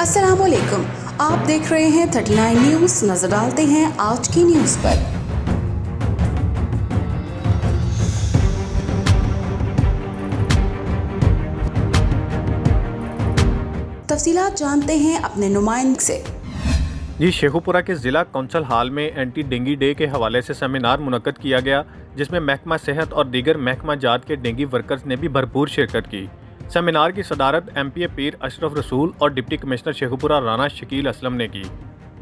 अस्सलाम वालेकुम, आप देख रहे हैं 39 न्यूज़। नजर डालते हैं आज की न्यूज़ पर। तफसीलात जानते हैं अपने नुमाइंदे से। जी, शेखुपुरा के ज़िला कौंसल हाल में एंटी डेंगू डे के हवाले से सेमिनार मुनक्कद किया गया, जिसमें महकमा सेहत और दीगर महकमा जात के डेंगू वर्कर्स ने भी भरपूर शिरकत की। सेमिनार की सदारत MPA पीर अशरफ रसूल और डिप्टी कमिश्नर शेखुपुरा राना शकील असलम ने की।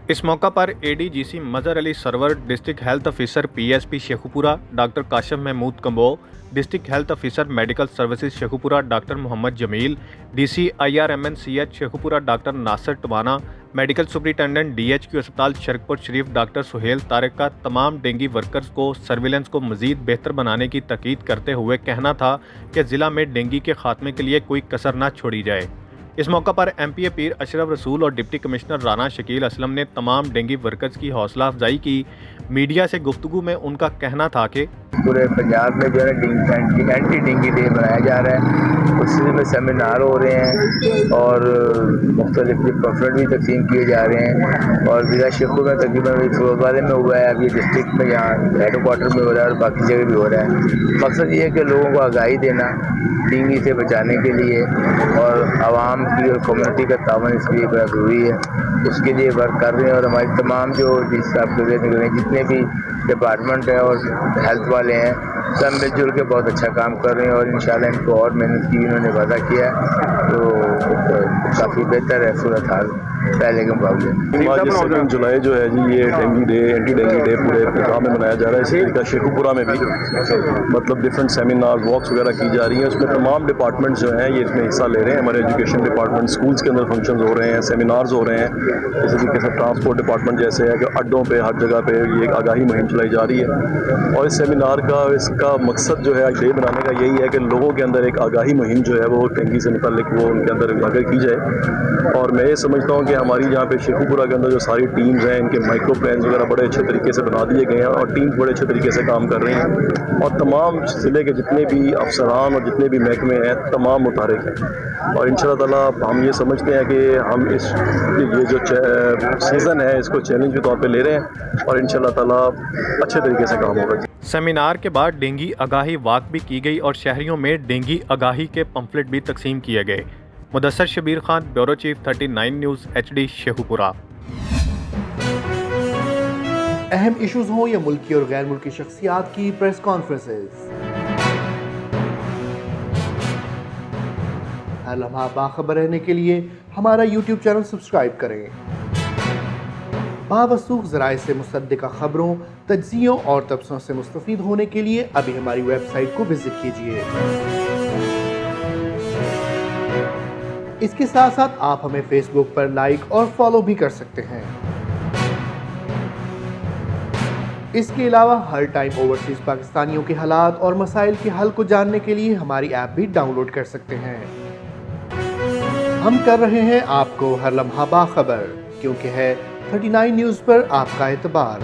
इस मौका पर ADGC Mazhar Ali Sarwar, district health officer PSP Sheikhupura doctor Kashif Mahmood Kamboh, district health officer medical services Sheikhupura doctor Muhammad Jameel, DC IRMN CH Sheikhupura doctor Nasir Tiwana, medical superintendent DHQ अस्पताल शरकपुर शरीफ डॉक्टर सुहेल तारिक का तमाम डेंगू वर्कर्स को सर्विलेंस को मज़ीद बेहतर बनाने की ताकीद करते हुए कहना था कि ज़िला में डेंगू के खात्मे के लिए कोई कसर न छोड़ी जाए। इस मौका पर MPA पीर अशरफ रसूल और डिप्टी कमिश्नर राना शकील असलम ने तमाम डेंगू वर्कर्स की हौसला अफजाई की। मीडिया से गुफ्तगू में उनका कहना था कि पूरे पंजाब में जो है एंटी डेंगू डे मनाया जा रहा है, उसी में सेमिनार हो रहे हैं और मुख्तलिफ पम्फलेट भी तकसीम किए जा रहे हैं। और ज़िला शेखपुर में तकरीबन फिरोजवाले में हुआ है, अभी डिस्ट्रिक्ट में यहाँ हेड क्वार्टर में हो रहा है और बाकी जगह भी हो रहा है। मकसद ये है कि लोगों को आगाही देना डेंगू से बचाने के लिए, और आवाम की और कम्युनिटी का तावन इसके लिए बड़ा ज़रूरी है, उसके लिए वर्क कर रहे हैं। और हमारी तमाम जो जिस जितने भी डिपार्टमेंट है और हेल्थ वाले हैं, सब मिलजुल के बहुत अच्छा काम कर रहे हैं और इंशाल्लाह इनको और मेहनत की इन्होंने वादा किया है, तो काफ़ी बेहतर है सूरत हाल पहले के मुकाबले। आज 2 जुलाई जो है जी, ये dengue day, anti dengue day पूरे पंजाब में मनाया जा रहा है। इसी तरीका शेखुपुरा में भी मतलब डिफरेंट सेमिनार वॉक्स वगैरह की जा रही हैं। उसमें तमाम डिपार्टमेंट्स जो हैं ये इसमें हिस्सा ले रहे हैं। हमारे एजुकेशन डिपार्टमेंट, स्कूल्स के अंदर फंक्शंस हो रहे हैं, सेमिनार्स हो रहे हैं। इसी तरीके से ट्रांसपोर्ट डिपार्टमेंट जैसे है कि अड्डों पे हर जगह पे ये एक आगाही मुहिम चलाई जा रही है। और इस सेमिनार का इसका मकसद जो है डे बनाने का यही है कि लोगों के अंदर एक आगाही मुहिम जो है वो डेंगू से मुताल्लिक वो उनके अंदर उजागर की जाए। और मैं ये समझता हूँ कि हमारी यहाँ पे शेखुपुरा के अंदर जो सारी टीम्स हैं, इनके माइक्रो प्लान्स वगैरह बड़े अच्छे तरीके से बना दिए गए हैं और टीम्स बड़े अच्छे तरीके से काम कर रही हैं। और तमाम ज़िले के जितने भी अफसरान और जितने भी महकमे हैं तमाम मुतारिक हैं। और इंशाअल्लाह ताला हम ये समझते हैं कि हम ये जो सीज़न है इसको चैलेंज के तौर पे ले रहे हैं और इंशाअल्लाह ताला अच्छे तरीके से काम होगा। सेमिनार के बाद डेंगू आगाही वाक भी की गई और शहरियों में डेंगू आगाही के पम्फलेट भी तकसीम किए गए। Mudassar Shabbir Khan, bureau chief 39 news HD Sheikhupura. अहम इश्यूज हों या मुल्की और गैर मुल्की शख्सियात की प्रेस कॉन्फ्रेंसेस, हर लम्हा बाखबर रहने के लिए हमारा YouTube चैनल सब्सक्राइब करें। बावसूख ज़राए से मुसद्दिक़ा खबरों, तज्ज़ियों और तबसरों से मुस्तफ़ीद होने के लिए अभी हमारी वेबसाइट को विजिट कीजिए। इसके साथ साथ आप हमें फेसबुक पर लाइक और फॉलो भी कर सकते हैं। इसके अलावा हर टाइम ओवरसीज पाकिस्तानियों के हालात और मसाइल के हल को जानने के लिए हमारी ऐप भी डाउनलोड कर सकते हैं। हम कर रहे हैं आपको हर लम्हा बाखबर, क्योंकि है 39 न्यूज़ पर आपका एतबार।